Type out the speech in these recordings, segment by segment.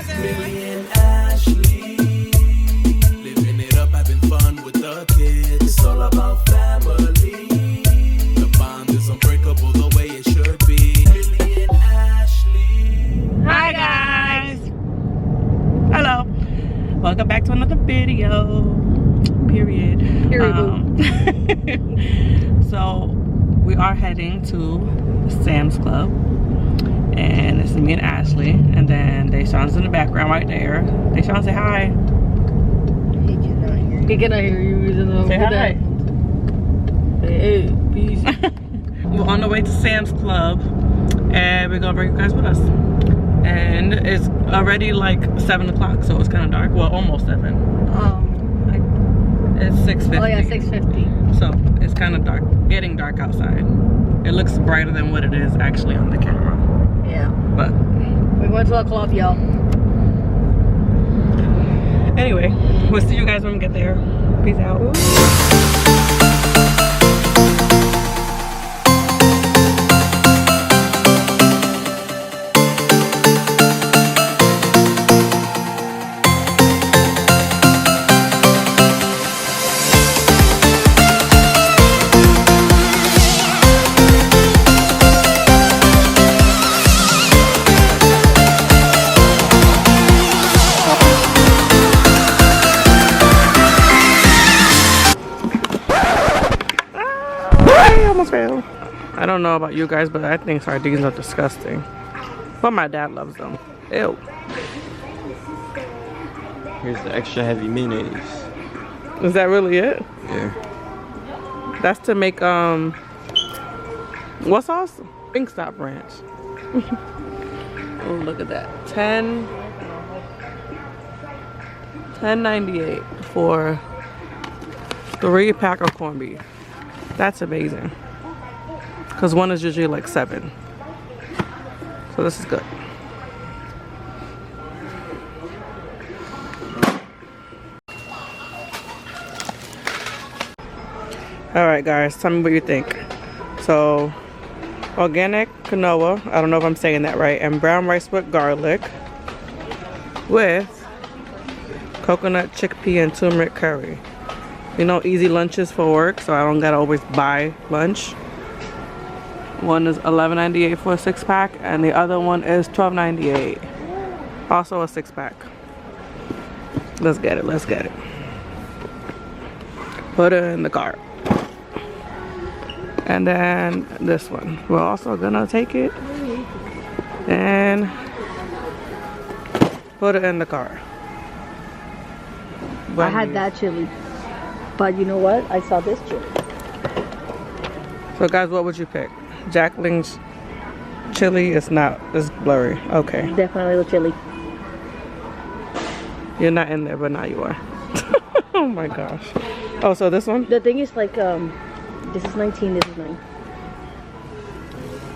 Millie and Ashleigh, living it up, having fun with the kids. It's all about family. The bond is unbreakable the way it should be. Millie and Ashleigh. Hi guys. Hello. Welcome back to another video. Period. So we are heading to Sam's Club. And it's me and Ashley, and then Deshawn's in the background right there. Deshawn, say hi. He cannot hear you. He cannot hear you. Say hi. Hey, peace. We're on the way to Sam's Club, and we're gonna bring you guys with us. And it's already like 7 o'clock, so it's kind of dark. Well, almost 7. It's 6:50. Oh yeah, 6:50. So it's kind of dark, getting dark outside. It looks brighter than what it is actually on the camera. Yeah. But we went to a club, y'all. Anyway, we'll see you guys when we get there. Peace out. I don't know about you guys, but I think sardines are disgusting. But my dad loves them. Ew. Here's the extra heavy mayonnaise. Is that really it? Yeah. That's to make what sauce? Wingstop ranch. Oh, look at that. $10.98 for 3-pack of corned beef. That's amazing. Because one is usually like 7. So this is good. Alright guys, tell me what you think. So, organic quinoa, I don't know if I'm saying that right, and brown rice with garlic with coconut, chickpea, and turmeric curry. You know, easy lunches for work, so I don't gotta always buy lunch. One is $11.98 for a 6-pack, and the other one is $12.98. Also a 6-pack. Let's get it, let's get it. Put it in the cart. And then this one. We're also gonna take it and put it in the cart. I had that chili. But you know what? I saw this chili. So guys, what would you pick? Jacqueline's chili is not, it's blurry. Okay. Definitely the chili. You're not in there, but now you are. Oh my gosh. Oh, so this one? The thing is like, this is 19, this is 9.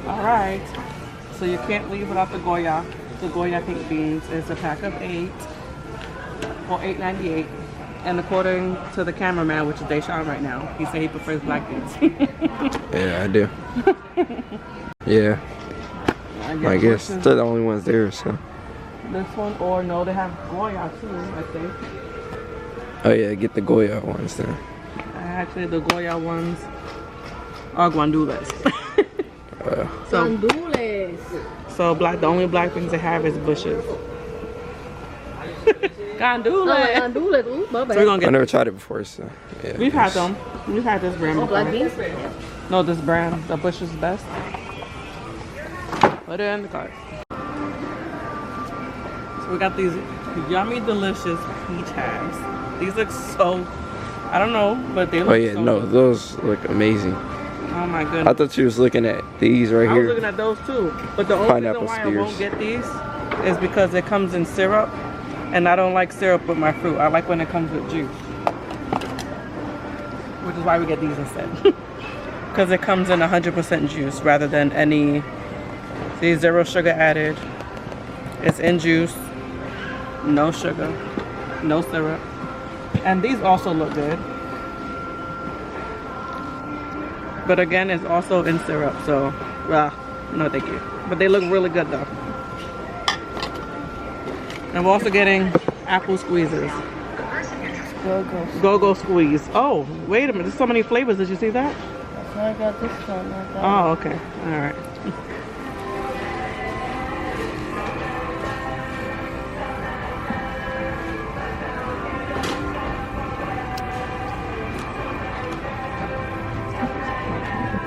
Alright. So you can't leave without the Goya. The Goya pink beans is a pack of 8 for $8.98. And according to the cameraman, which is Deshawn right now, he said he prefers black beans. Yeah, I do. Yeah. I guess they're the only ones there, so. This one, or no, they have Goya too, I think. Oh yeah, get the Goya ones then. Actually, the Goya ones are guandules. So black. The only black things they have is bushes. Gandules. Gandules. Ooh, my bad. So we're gonna get. I never tried it before, so yeah. We've had them. We've had this brand before. Black beans? No, this brand. The Bush is best. Put it in the cart. So we got these yummy, delicious peach halves. These look so. I don't know, but they look. Oh yeah, so no, good. those look amazing. Oh my goodness. I thought you was looking at these right I here. was looking at those too, but the only reason why I won't get these is because it comes in syrup, and I don't like syrup with my fruit. I like when it comes with juice, which is why we get these instead. Because it comes in 100% juice rather than any. See, 0 sugar added. It's in juice, no sugar, no syrup, and these also look good. But again, it's also in syrup, so, well, no thank you. But they look really good though. And we're also getting apple squeezes. Go-go squeeze. Oh, wait a minute. There's so many flavors. Did you see that? That's why I got this one. Oh, okay. All right.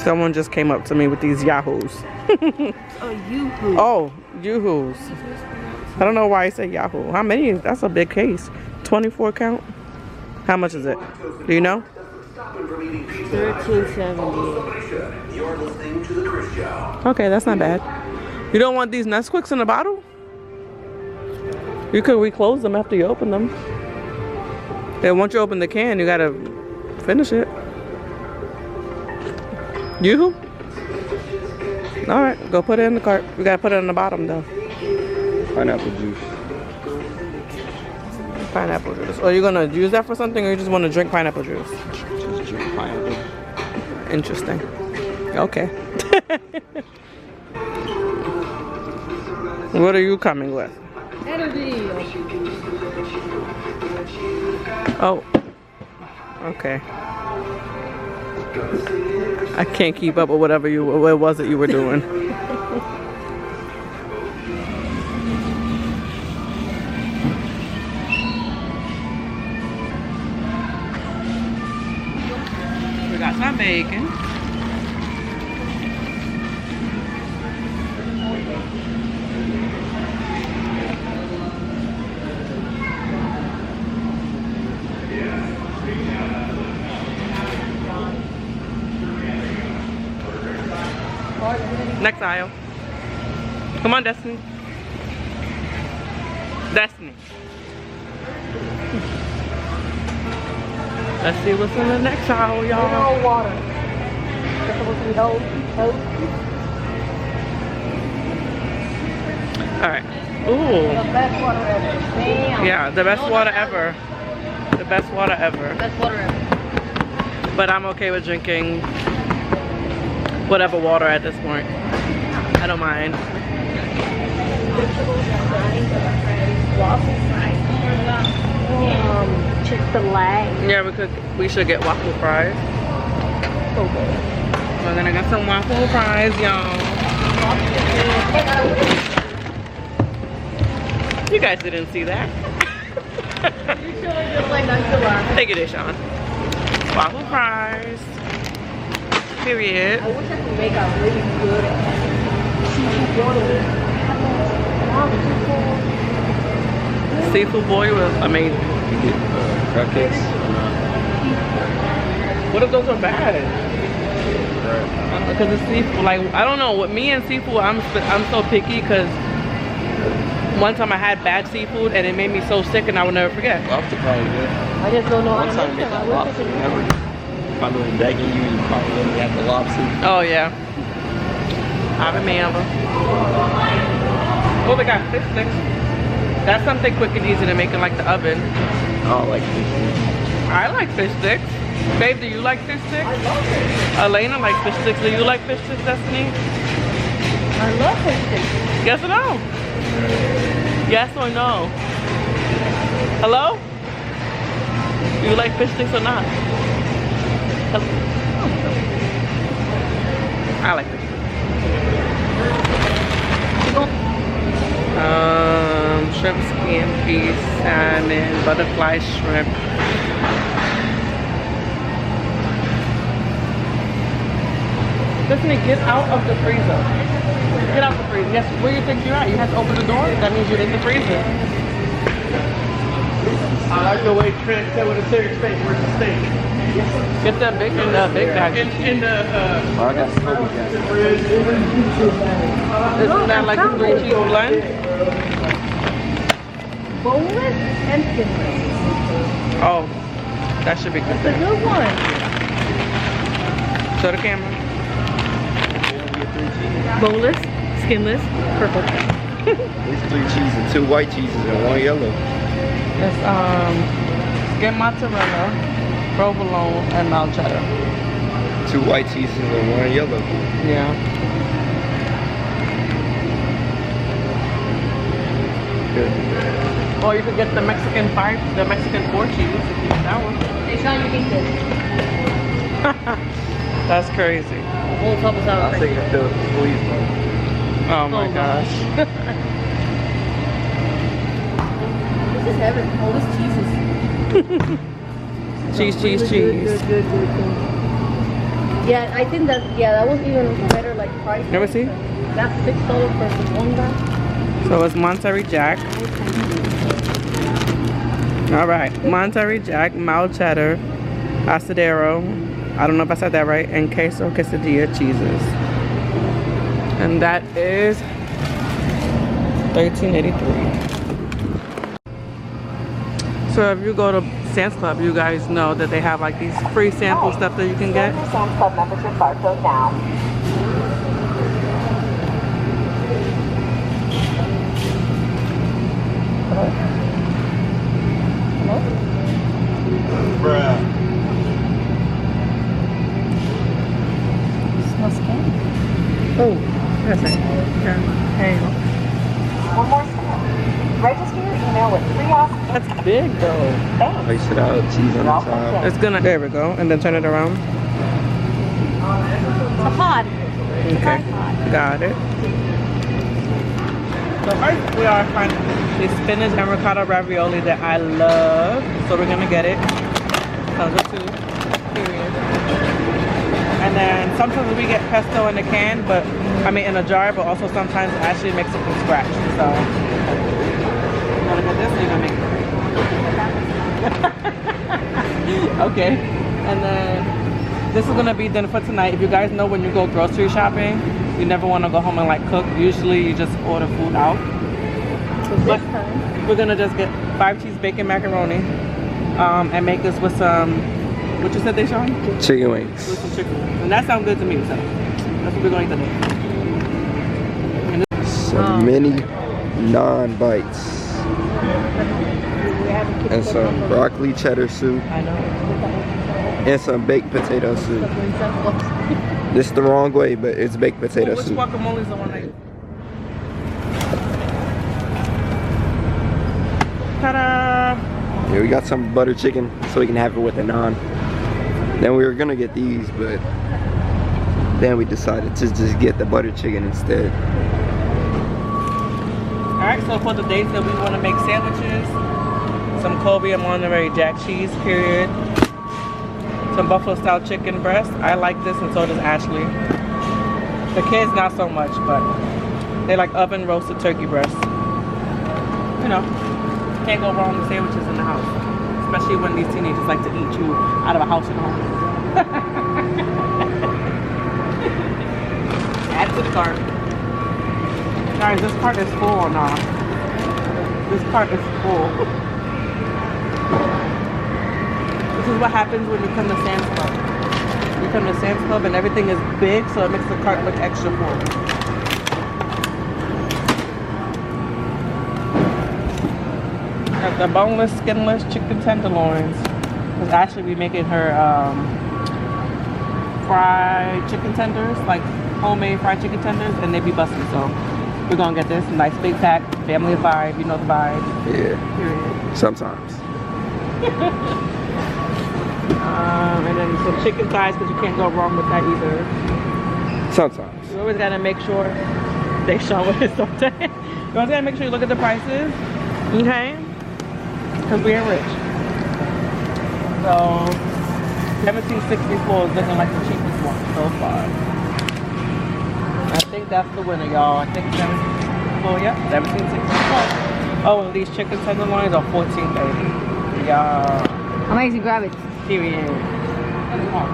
Someone just came up to me with these Yahoos. Yoo-hoo. Oh, Yoo-hoos. I don't know why I said Yahoo. How many? That's a big case. 24 count? How much is it? Do you know? $13.70. Okay, that's not bad. You don't want these Nesquiks in a bottle? You could reclose them after you open them. Then once you open the can, you gotta finish it. Yoo-hoo? Alright, go put it in the cart. We gotta put it in the bottom though. Pineapple juice. Pineapple juice. Are you gonna use that for something or you just wanna drink pineapple juice? Just drink pineapple. Interesting. Okay. What are you coming with? Oh. Okay. I can't keep up with whatever what was it you were doing. We got some bacon. Next aisle. Come on, Destiny. Destiny. Let's see what's in the next aisle, y'all. No water. That's supposed to be held. Alright. Ooh. The best water ever. Damn. Yeah, the best water ever. The best water ever. Best water ever. But I'm okay with drinking whatever water at this point. I don't mind. Chick-fil-A. Yeah, we should get waffle fries. We're gonna get some waffle fries, y'all. You guys didn't see that. Take it, Sean. Waffle fries. Period. I wish I could make a really good seafood boil was amazing. You get crab cakes. What if those are bad? Because it's seafood. Like, I don't know. With me and seafood, I'm so picky because one time I had bad seafood and it made me so sick and I will never forget. Lobster probably good. I just don't know how One to time make I made them. that lobster. Never. If I'm really begging you, you probably let me have the lobster. Oh, yeah. I remember. Oh, they got fish sticks. That's something quick and easy to make in like the oven. Oh, I like fish sticks. I like fish sticks. Babe, do you like fish sticks? I love fish. Elena likes fish sticks. Do you like fish sticks, Destiny? I love fish sticks. Yes or no? Yes or no? Hello? Do you like fish sticks or not? I like fish sticks. Shrimp, scampi, salmon, butterfly shrimp. Tiffany, get out of the freezer. Get out the freezer. Yes, where do you think you're at? You have to open the door? That means you're in the freezer. I like the way Trent said with a serious face. Where's the steak? Get that big bag. In the Oh, I got smoky guys. Isn't that like a 3-cheese blend? Boneless and skinless. Oh, that should be good. It's a good one. Show the camera. Boneless, skinless, perfect. There's 3 cheeses, 2 white cheeses, and 1 yellow. It's skim mozzarella, provolone, and mild cheddar. 2 white cheeses and 1 yellow. Yeah. Good. Or you could get the Mexican 4 cheese if you get that one. Hey, Sean, you eat this. That's crazy. The whole cup is out. I think it's the squeeze one. Oh my gosh. This is heaven. All this cheese is. Cheese. Good. Yeah, I think that was even better, like price. Never see? That's $6 versus $1 guy. So it's Monterey Jack. All right, Monterey Jack, mild cheddar, asadero, I don't know if I said that right, and queso quesadilla cheeses. And that is $13.83. So if you go to Sam's Club, you guys know that they have like these free sample stuff that you can get. Sam's Club membership barcode now. Bruh. Smells candy. Oh, that's it. Hey. One more step. Register your email with free options. That's big though. Thanks. Place it out, cheese on the top. It's gonna, there we go, and then turn it around. It's a pod. Okay, got it. So first we are finding the spinach and ricotta ravioli that I love. So we're gonna get it. Comes with 2, period. And then sometimes we get pesto in a can, but I mean in a jar, but also sometimes Ashleigh makes it from scratch. So you wanna get this or you gonna make it? Okay. And then this is gonna be dinner for tonight. If you guys know, when you go grocery shopping, you never want to go home and like cook. Usually you just order food out. But we're gonna just get 5 cheese bacon macaroni and make this with some, what you said they Sean? Chicken wings. With some chicken wings. And that sounds good to me, so that's what we're gonna eat today. Some mini naan bites. And some broccoli cheddar soup. I know. And some baked potato soup. This is the wrong way, but it's baked potato Which soup. guacamole is the one that? Ta-da! Yeah, we got some butter chicken so we can have it with the naan. Then we were gonna get these, but then we decided to just get the butter chicken instead. Alright, so for the days that we want to make sandwiches, some Kobe and Monterey Jack cheese, period. Some buffalo style chicken breast. I like this and so does Ashleigh. The kids not so much, but they like oven roasted turkey breast. You know, can't go wrong with sandwiches in the house. Especially when these teenagers like to eat you out of a house and home. Add it to the cart. Guys, this cart is full or not? This cart is full. This is what happens when you come to Sam's Club. You come to Sam's Club and everything is big, so it makes the cart look extra full. Got the boneless, skinless chicken tenderloins. Because Ashleigh be making her fried chicken tenders, like homemade fried chicken tenders, and they be busting. So we're gonna get this nice big pack, family vibe. You know the vibe. Yeah. Period. Sometimes. And then some chicken thighs, because you can't go wrong with that either. Sometimes. You always gotta make sure they show what it's on day. You always gotta make sure you look at the prices, okay? Because we ain't rich. So, 1764 is looking like the cheapest one so far. I think that's the winner, y'all. I think 1764, yeah, 1764. Oh, and these chicken tenderloins are $14.30. Y'all. Amazing, grab it. Period. In the car.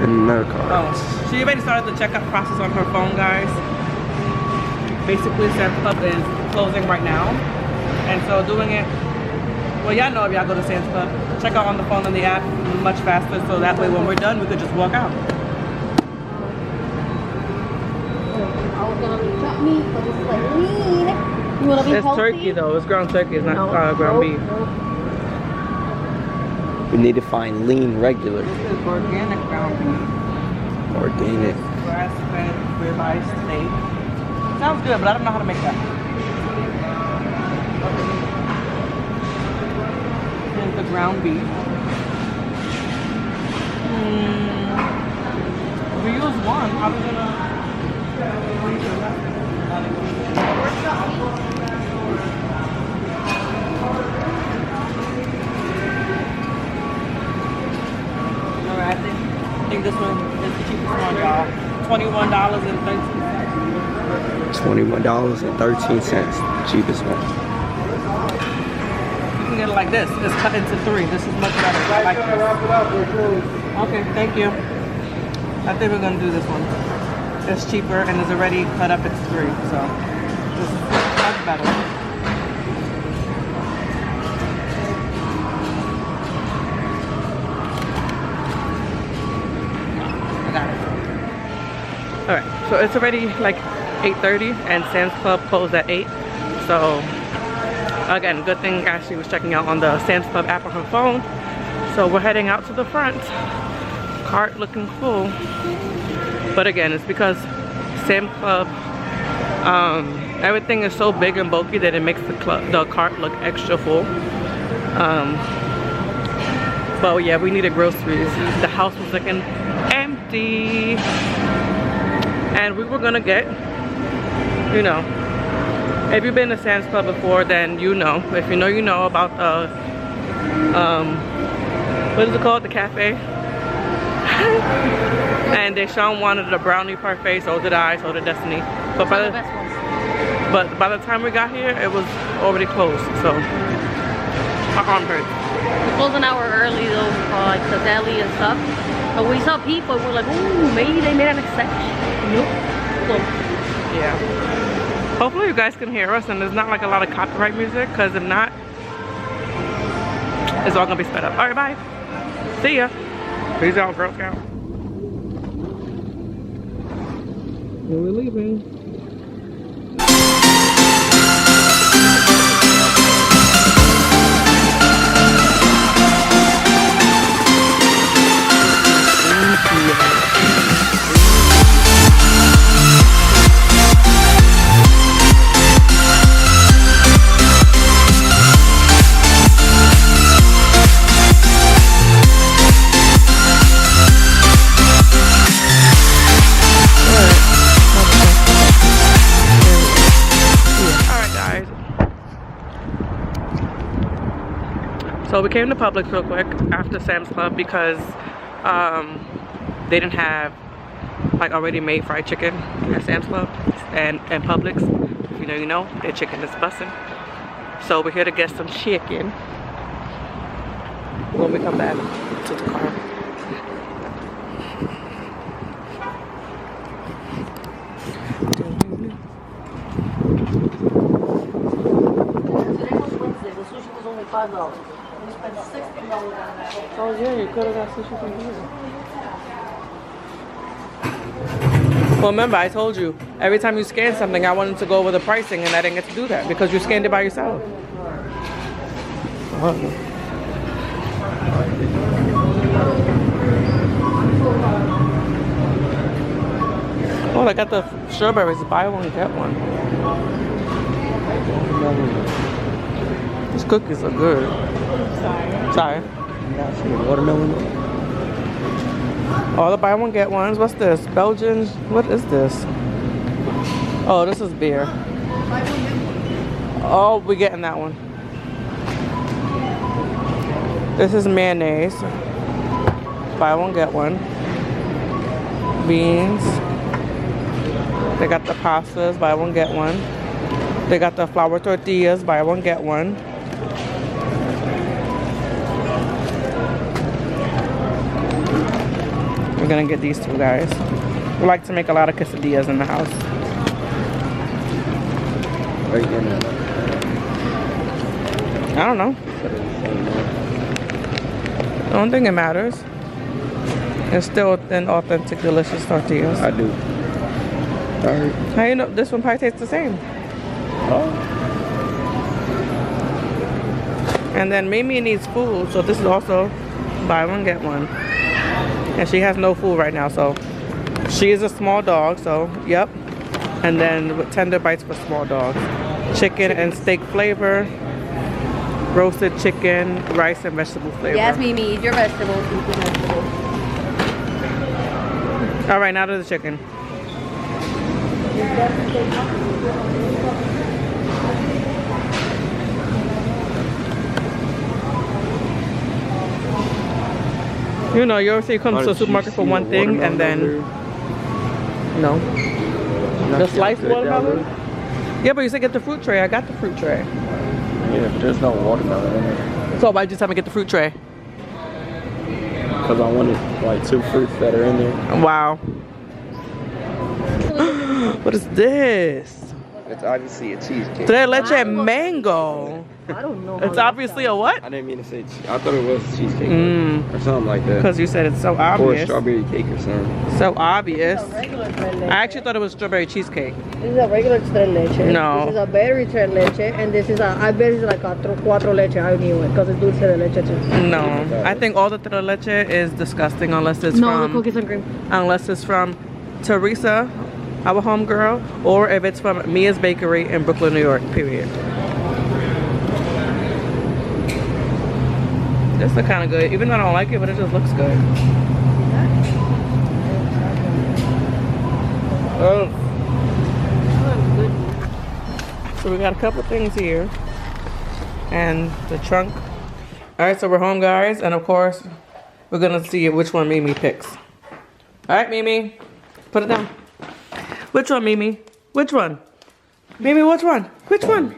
Another card. Oh, she already started the checkout process on her phone, guys. Basically, Sam's Club is closing right now. And so doing it, well, y'all know if y'all go to Sam's Club, check out on the phone and the app much faster, so that way when we're done, we could just walk out. I was gonna chop meat, but it's like lean. You wanna be It's healthy? turkey though, it's ground turkey, it's not ground beef. We need to find lean regular. This is organic ground beef. Organic. Grass-fed ribeye steak. Sounds sounds good, but I don't know how to make that. Here's the ground beef. We use one. How are we gonna? Alright, I think this one is the cheapest one, y'all. $21.13. $21.13, cheapest one. You can get it like this. It's cut into 3. This is much better. I like this. Okay, thank you. I think we're gonna do this one. It's cheaper and it's already cut up into 3, so this is much better. I got it. Alright, so it's already like 8:30 and Sam's Club closed at 8. So again, good thing Ashley was checking out on the Sam's Club app on her phone. So we're heading out to the front. Cart looking full. But again, it's because Sam's Club, everything is so big and bulky that it makes the cart look extra full. But yeah, we needed groceries. The house was looking empty. And we were gonna get, you know, if you've been to Sam's Club before, then you know. If you know, you know about the, what is it called? The cafe. And Deshaun wanted the brownie parfait, so did I, so did Destiny. But by the time we got here, it was already closed, so our arm hurts. We closed an hour early though for like the deli and stuff. But we saw people, we're like, ooh, maybe they made an exception. Nope. Cool. Yeah. Hopefully you guys can hear us and there's not like a lot of copyright music, because if not, it's all gonna be sped up. Alright, bye. See ya. Peace out, Girl Scout. We're leaving. So we came to Publix real quick after Sam's Club because they didn't have like already made fried chicken at Sam's Club and Publix. If you know, you know, their chicken is bussin'. So we're here to get some chicken when we come back to the car. Today was Wednesday, the sushi was only $5. We spent $60 on that. Oh yeah, you could have got sushi from here. Well, remember, I told you, every time you scan something, I wanted to go over the pricing, and I didn't get to do that because you scanned it by yourself. Oh, I got the strawberries. Buy one, get one. These cookies are good. Sorry. Watermelon. All the buy one get ones. What's this? Belgian? What is this? Oh, this is beer. Oh, we're getting that one. This is mayonnaise. Buy one get one. Beans. They got the pastas. Buy one get one. They got the flour tortillas. Buy one get one. We're gonna get these two, guys. We like to make a lot of quesadillas in the house. Are you gonna? I don't know. I don't think it matters. It's still thin, authentic, delicious tortillas. I do. Alright. How you know this one probably tastes the same? Oh. And then Mimi needs food, so this is also buy one get one. And she has no food right now, so she is a small dog, so yep. And then with tender bites for small dogs. Chicken and steak flavor. Roasted chicken, rice and vegetable flavor. Yes, Mimi, eat your vegetables. Eat your vegetables. All right, now to the chicken. You know, you always say you come to the supermarket for one thing and then... No. The sliced watermelon? Yeah, but you said get the fruit tray. I got the fruit tray. Yeah, but there's no watermelon in there. So why'd you tell me to get the fruit tray? Because I wanted like 2 fruits that are in there. Wow. What is this? It's obviously a cheesecake. Tres leche mango. I don't know. It's obviously a what? I didn't mean to say I thought it was cheesecake or something like that. Because you said it's so Or obvious. strawberry cake or something. So obvious. Regular tres leche. I actually thought it was strawberry cheesecake. This is a regular tres leche. No. This is a berry tres leche, and this is a, I bet it's like a cuatro leche. I knew it because it's dulce de leche too. No. I think all the tres leche is disgusting unless it's No, from... the cookies and cream. Unless it's from Teresa, our homegirl, or if it's from Mia's Bakery in Brooklyn, New York, period. This looks kind of good, even though I don't like it, but it just looks good. Oh. So we got a couple things here. And the trunk. Alright, so we're home, guys. And of course, we're going to see which one Mimi picks. Alright, Mimi. Put it down. Which one, Mimi? Which one? Mimi, which one? Which one?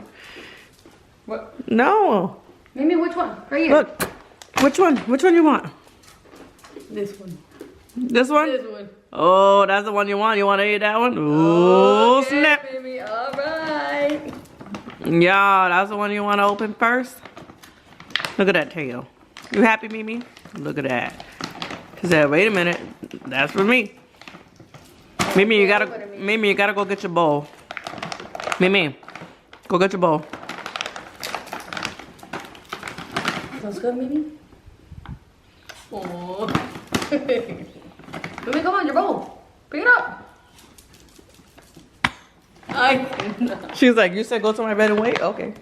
What? No. Mimi, which one? Right here. Look. Which one? Which one you want? This one. This one? This one. Oh, that's the one you want. You want to eat that one? Ooh, Okay, snap. Mimi. All right. Yeah, that's the one you want to open first. Look at that tail. You happy, Mimi? Look at that. She said, wait a minute. That's for me. Mimi, you gotta go get your bowl. Mimi, go get your bowl. Sounds good, Mimi? Oh. Mimi, come on, your bowl. Pick it up. She's like, you said go to my bed and wait? Okay.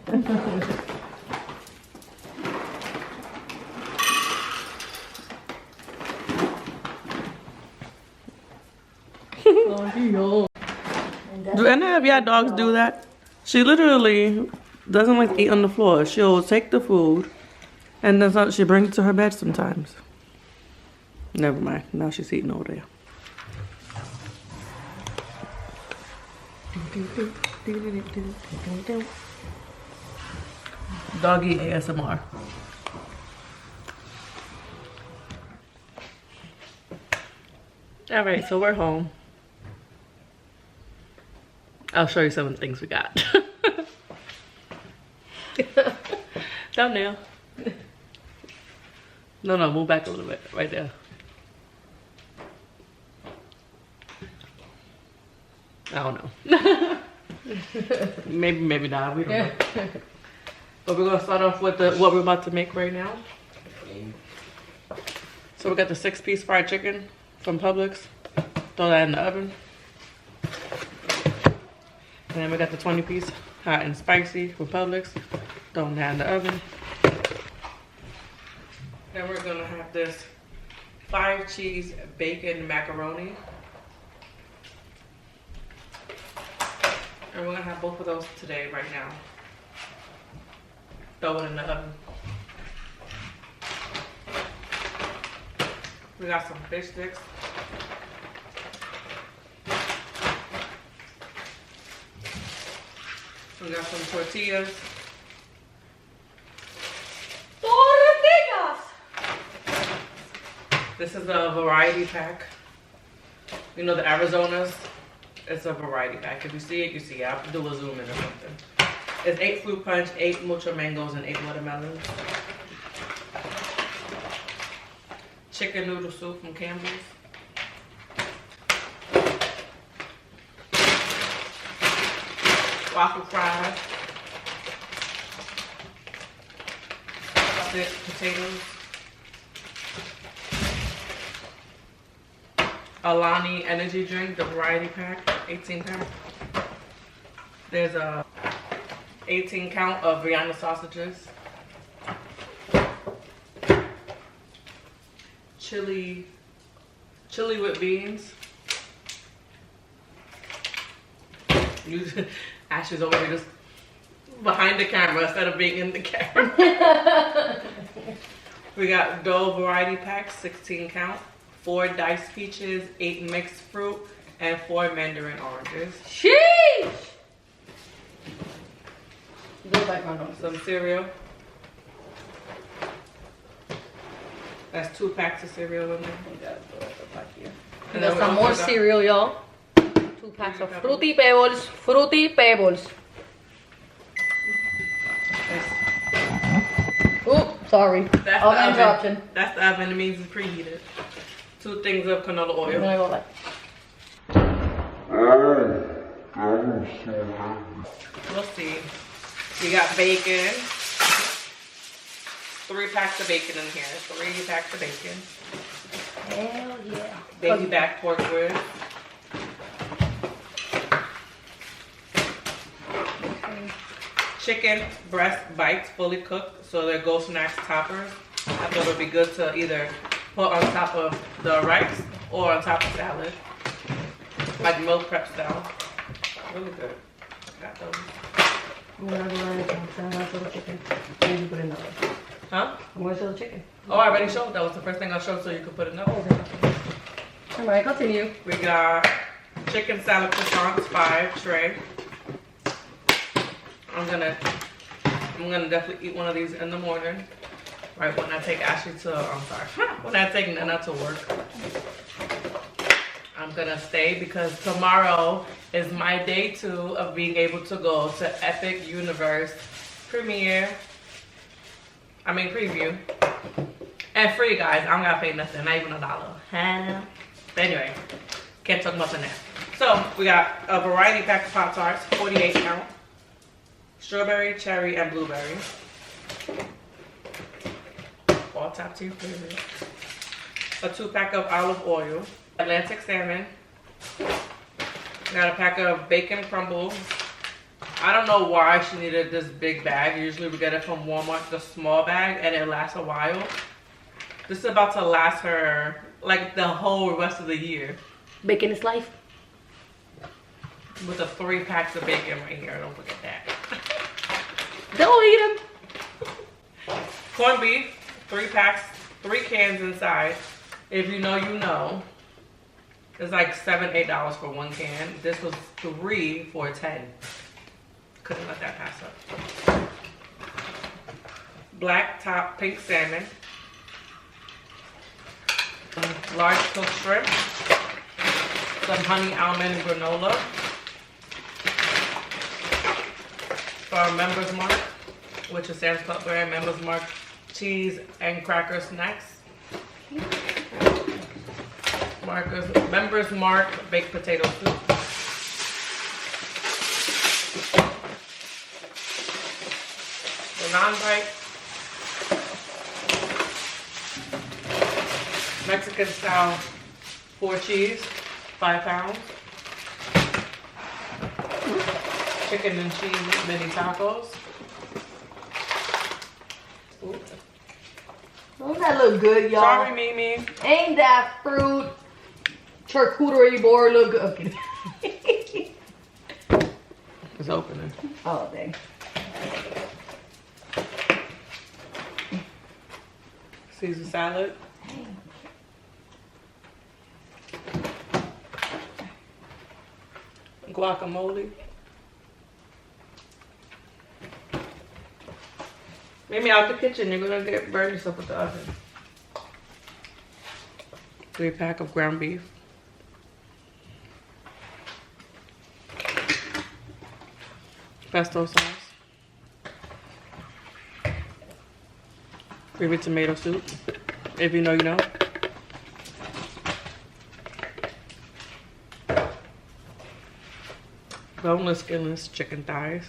Do any of y'all dogs do that? She literally doesn't like to eat on the floor. She'll take the food and then she brings it to her bed sometimes. Never mind. Now she's eating over there. Doggy ASMR. All right, so we're home. I'll show you some of the things we got. Thumbnail. No, move back a little bit. Right there. I don't know. maybe not. We don't know. But we're gonna start off with what we're about to make right now. So we got the 6-piece fried chicken from Publix. Throw that in the oven. And then we got the 20-piece hot and spicy from Publix. Throw that in the oven. Then we're gonna have this 5-cheese bacon macaroni. And we're gonna have both of those today, right now. Throw it in the oven. We got some fish sticks. We got some tortillas. Tortillas! This is a variety pack. You know the Arizonas? It's a variety pack. If you see it, you see it. I'll do a zoom in or something. It's 8 fruit punch, 8 mucho mangoes, and 8 watermelons. Chicken noodle soup from Campbell's. Waffle fries. Split potatoes. Alani energy drink, the variety pack, 18 pack. There's a 18 count of Vienna sausages. Chili with beans. Ashleigh's over here just behind the camera instead of being in the camera. We got dough variety packs, 16 count, 4 diced peaches, 8 mixed fruit, and 4 mandarin oranges. Sheesh! Go back, my dog. Some cereal. That's 2 packs of cereal in there. We got some more cereal, y'all. 2 packs of Fruity Pebbles. Fruity Pebbles. Oh, sorry. That's Oven the interruption. oven. That's the oven. It means it's preheated. 2 things of canola oil. I'm gonna go like. We'll see. We got bacon. 3 packs of bacon in here. 3 packs of bacon. Hell yeah. Baby back pork ribs. Chicken breast bites, fully cooked. So they're Ghost Snacks toppers. I thought it would be good to either put on top of the rice or on top of salad. Like meal prep style. Really good. Got those. I'm gonna go ahead and sell the chicken. And you put it in the oven. Huh? I'm gonna sell the chicken. Oh, I already showed. That was the first thing I showed, so you could put it up. Alright, continue. We got chicken salad croissants, 5 tray. I'm gonna definitely eat one of these in the morning. Right when I take Ashleigh to, when I take Nana to work. I'm gonna stay because tomorrow is my day 2 of being able to go to Epic Universe preview. And free, guys. I don't gotta pay nothing, not even $1. But anyway, can't talk much on that. So we got a variety pack of Pop-Tarts, 48 count. Strawberry, cherry, and blueberry. All top tier flavors. A 2 pack of olive oil. Atlantic salmon. Got a pack of bacon crumbles. I don't know why she needed this big bag. Usually we get it from Walmart, the small bag, and it lasts a while. This is about to last her like the whole rest of the year. Bacon is life. With the 3 packs of bacon right here, don't forget that. Don't eat them. Corned beef, 3 packs, 3 cans inside. If you know, you know. It's like $7, $8 for 1 can. This was 3 for $10. Couldn't let that pass up. Black top pink salmon. Large cooked shrimp. Some honey almond granola. For our Members Mark, which is Sam's Club brand, Members Mark cheese and cracker snacks. Members Mark baked potato soup. The non-bite. Mexican style 4 cheese, 5 pounds. Chicken and cheese mini tacos. Ooh. Don't that look good, y'all? Sorry, Mimi. Ain't that fruit charcuterie board look good? Okay. It's opening. Oh, dang. Caesar salad. Guacamole. Maybe out the kitchen, you're gonna burn yourself with the oven. 3 pack of ground beef. Pesto sauce. Creamy tomato soup. If you know, you know. Boneless, skinless chicken thighs.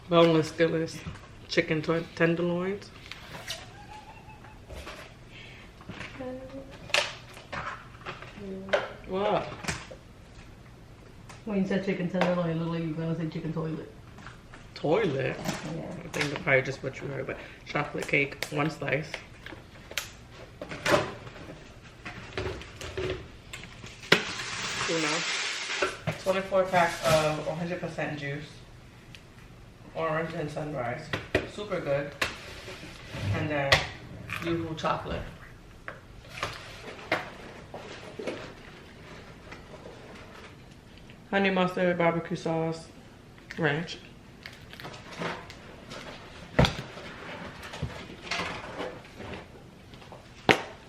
Boneless, skinless chicken tenderloins. What? When you said chicken tenderloin, it looked like you were gonna say chicken toilet. Toilet? Yeah. I think that's probably just what you heard, but chocolate cake, 1 slice. Tuna. 24 pack of 100% juice. Orange and sunrise. Super good. And then usual chocolate. Honey mustard, barbecue sauce, ranch.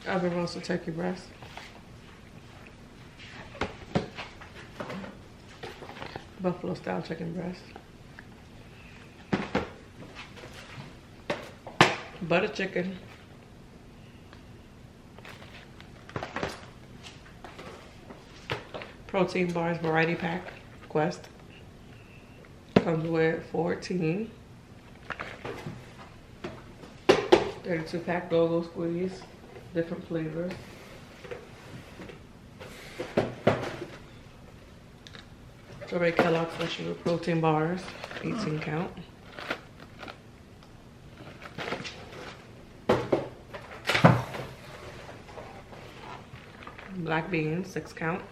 Oven roasted turkey breast. Buffalo style chicken breast. Butter chicken. Protein bars variety pack, Quest. Comes with 14. 32 pack Go-Go Squeeze, different flavors. Strawberry Kellogg's special with protein bars, 18 count. Black beans, 6 count.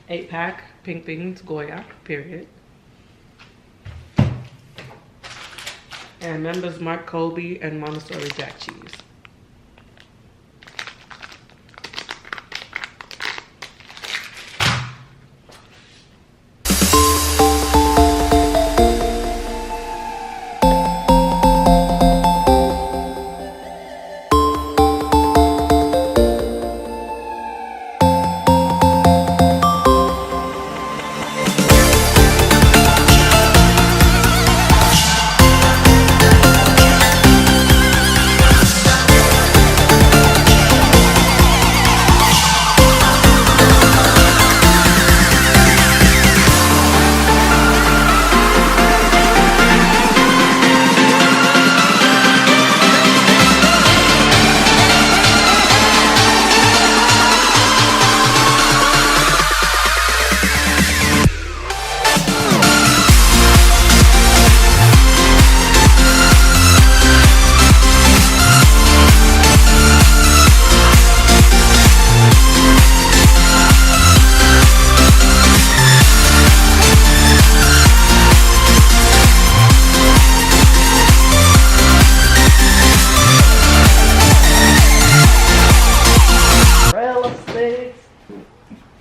8 pack pink beans, Goya, period. And Members Mark Colby and Montessori Jack cheese.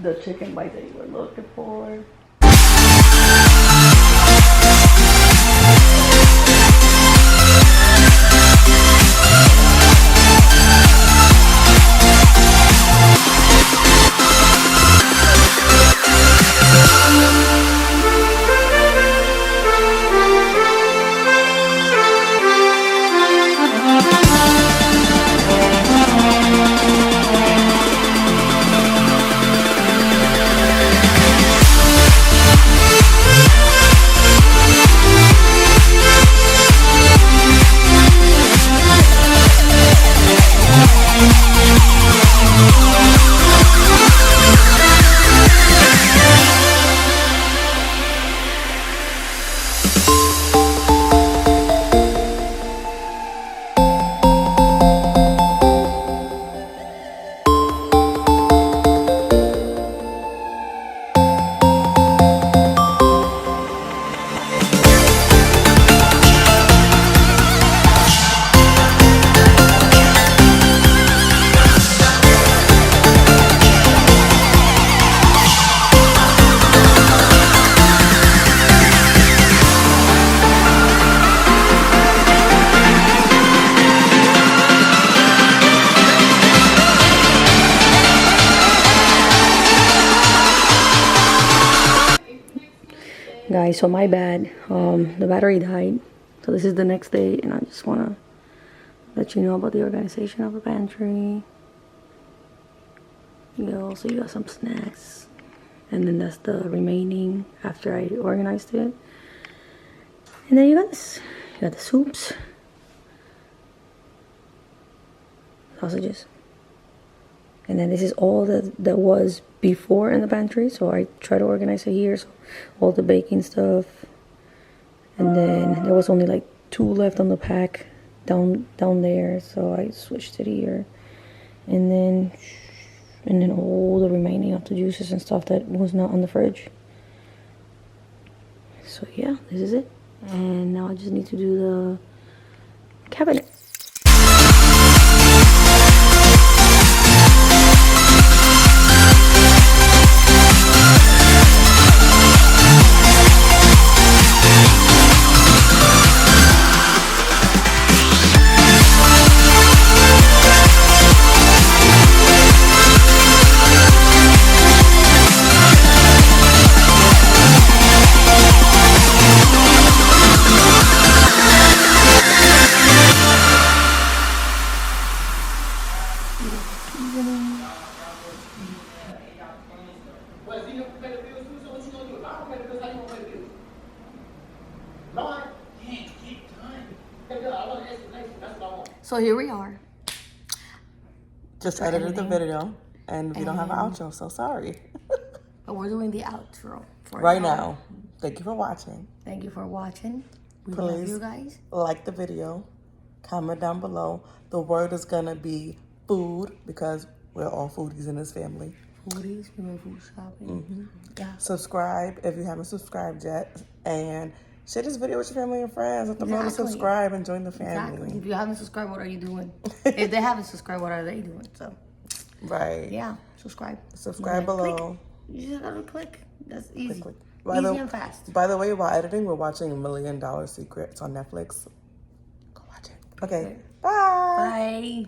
The chicken bite that you were looking for. Guys, so my bad, the battery died, so this is the next day, and I just want to let you know about the organization of the pantry. So you got some snacks, and then that's the remaining after I organized it. And then you got this, you got the soups, sausages, And then this is all that was before in the pantry. So I try to organize it here. So all the baking stuff. And then there was only like 2 left on the pack down there. So I switched it here. And then all the remaining of the juices and stuff that was not on the fridge. So yeah, this is it. And now I just need to do the cabinet. So here we are. Just edited the video, and we don't have an outro, so sorry. But we're doing the outro for Right now. Thank you for watching. Thank you for watching. We Please love you guys. like the video, comment down below. The word is gonna be food because we're all foodies in this family. Foodies, we went food shopping. Yeah. Subscribe if you haven't subscribed yet, and share this video with your family and friends. Let them know to Exactly. subscribe and join the family. Exactly. If you haven't subscribed, what are you doing? If they haven't subscribed, what are they doing? So, Right. yeah, subscribe. Subscribe below. Click. You just gotta click. That's easy. Click. Easy and fast. By the way, while editing, we're watching $1 Million Secrets on Netflix. Go watch it. Okay. Bye. Bye.